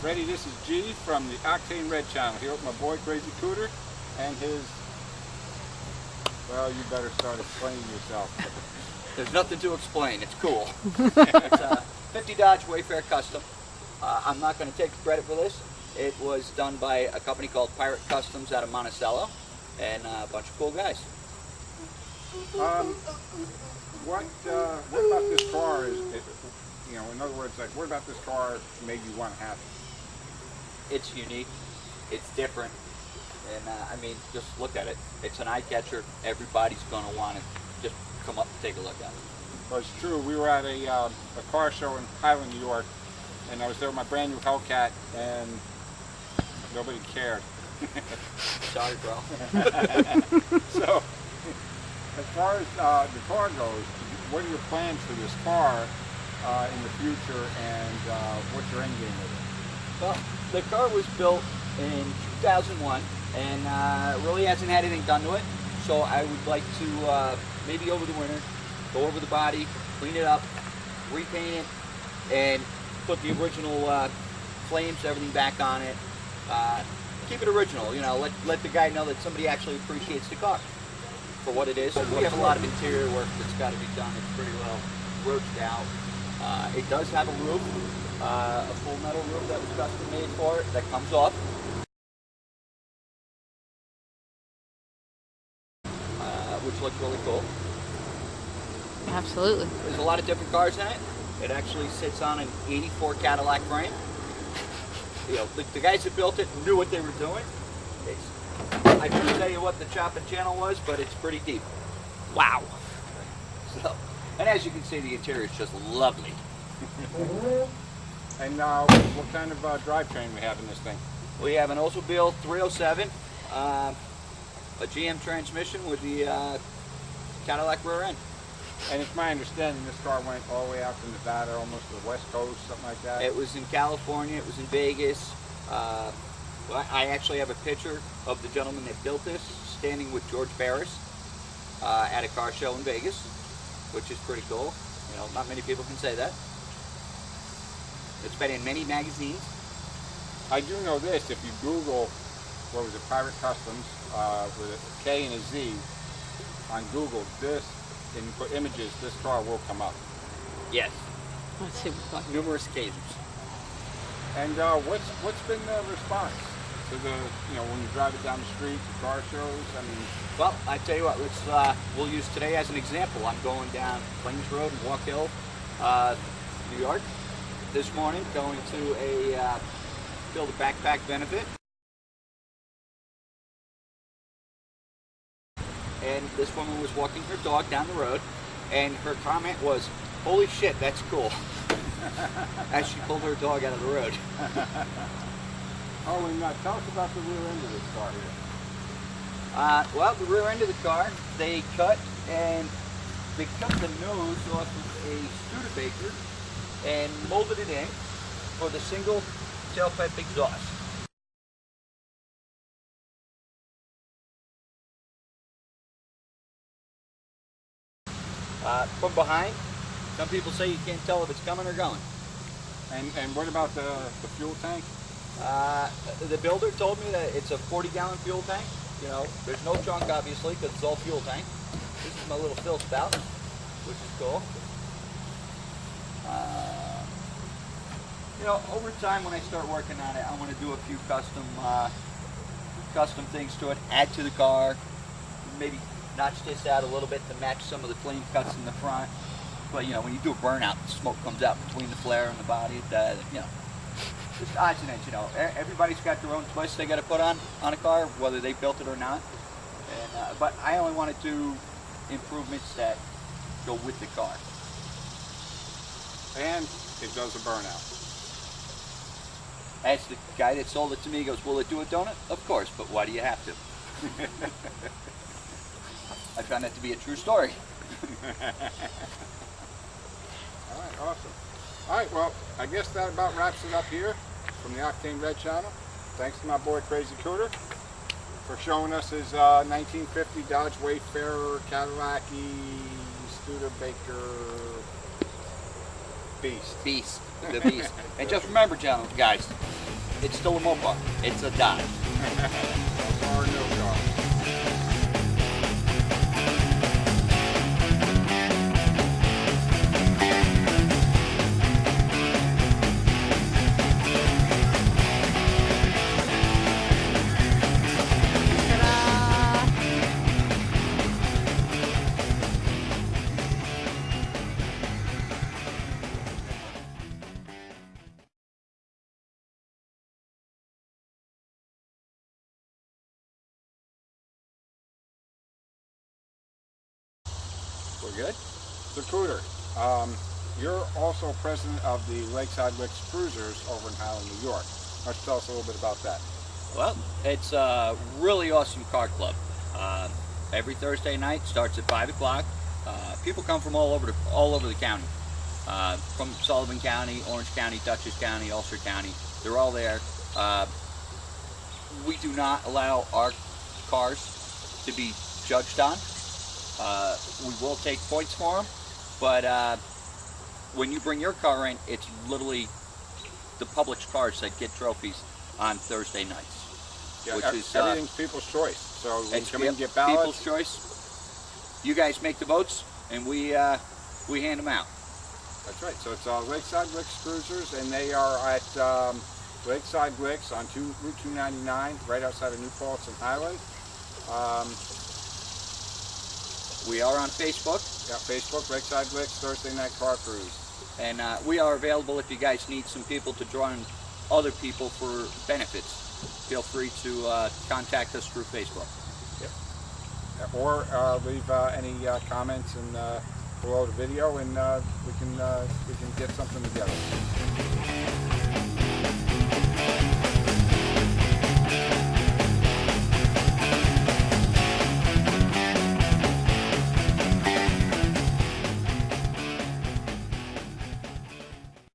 Ready, this is G from the Octane Red channel here with my boy Crazy Cooter and his, well, you better start explaining yourself. There's nothing to explain, it's cool. It's a 50 Dodge Wayfarer Custom. I'm not going to take the credit for this. It was done by a company called Kustomz out of Monticello and a bunch of cool guys. What about this car is, you know, in other words, like, what about this car made you want to have it? It's unique, it's different, and I mean, just look at it. It's an eye catcher. Everybody's going to want to just come up and take a look at it. Well, it's true. We were at a car show in Highland, New York, and I was there with my brand new Hellcat, and nobody cared. Sorry, bro. So, as far as the car goes, what are your plans for this car in the future, and what's your end game with it? Well, the car was built in 2001 and really hasn't had anything done to it. So I would like to maybe over the winter go over the body, clean it up, repaint it, and put the original flames, everything back on it. Keep it original, you know, let the guy know that somebody actually appreciates the car for what it is. We have a lot of interior work that's got to be done. It's pretty well roached out. It does have a roof, a full metal roof that was custom made for it that comes off. Which looks really cool. Absolutely. There's a lot of different cars in it. It actually sits on an '84 Cadillac frame. You know, the guys that built it knew what they were doing. I couldn't tell you what the chopping channel was, but it's pretty deep. Wow. So, and as you can see, the interior is just lovely. And what kind of drivetrain we have in this thing? We have an Oldsmobile 307, a GM transmission with the Cadillac rear end. And it's my understanding this car went all the way out to Nevada, almost to the West Coast, something like that. It was in California, it was in Vegas. I actually have a picture of the gentleman that built this standing with George Barris at a car show in Vegas, which is pretty cool. You know, not many people can say that. It's been in many magazines. I do know this, if you Google, what was it, Pirate Customs, with a K and a Z on Google, this, and you put images, this car will come up. Yes. That's super fun. Numerous occasions. And what's been the response to the, you know, when you drive it down the street, the car shows? I mean, well, I tell you what, we'll use today as an example. I'm going down Plains Road in Walk Hill, New York, this morning, going to a build a backpack benefit. And this woman was walking her dog down the road, and her comment was, "Holy shit, that's cool," as she pulled her dog out of the road. Oh, and tell us about the rear end of this car here. Well, the rear end of the car, they cut the nose off of a Studebaker and molded it in for the single tailpipe exhaust. From behind, some people say you can't tell if it's coming or going. And what about the fuel tank? The builder told me that it's a 40-gallon fuel tank. You know, there's no trunk obviously because it's all fuel tank. This is my little fill spout, which is cool. You know, over time when I start working on it, I want to do a few custom things to it, add to the car, maybe notch this out a little bit to match some of the clean cuts in the front. But you know, when you do a burnout, the smoke comes out between the flare and the body. You know, just odds and ends. You know, everybody's got their own twist they got to put on a car, whether they built it or not. And but I only want to do improvements that go with the car. And it does a burnout. As the guy that sold it to me goes, "Will it do a donut?" Of course, but why do you have to? I found that to be a true story. All right, awesome. All right, well, I guess that about wraps it up here from the Octane Red channel. Thanks to my boy Crazy Cooter for showing us his 1950 Dodge Wayfarer Cadillac Studebaker Beast. The beast. And just remember, gentlemen, guys, it's still a Mopar. It's a Dodge. No car, no car. We're good? So Cooter, you're also president of the Lakeside Licks Cruisers over in Highland, New York. Why don't you tell us a little bit about that? Well, it's a really awesome car club. Every Thursday night starts at 5 o'clock. People come from all over the county. From Sullivan County, Orange County, Dutchess County, Ulster County. They're all there. We do not allow our cars to be judged on. We will take points for them, but when you bring your car in, it's literally the public's cars that get trophies on Thursday nights. Yeah, which is everything's people's choice. So we it's come in and get ballots. people's choice. You guys make the votes, and we hand them out. That's right. So it's Lakeside Licks Cruisers, and they are at Lakeside Licks on Route 299, right outside of New Paltz in Highland. We are on Facebook, Yeah, Facebook, Lakeside Licks Thursday Night Car Cruise. and we are available if you guys need some people to join other people for benefits. Feel free to contact us through Facebook. Yeah. Or leave any comments and below the video, and we can get something together.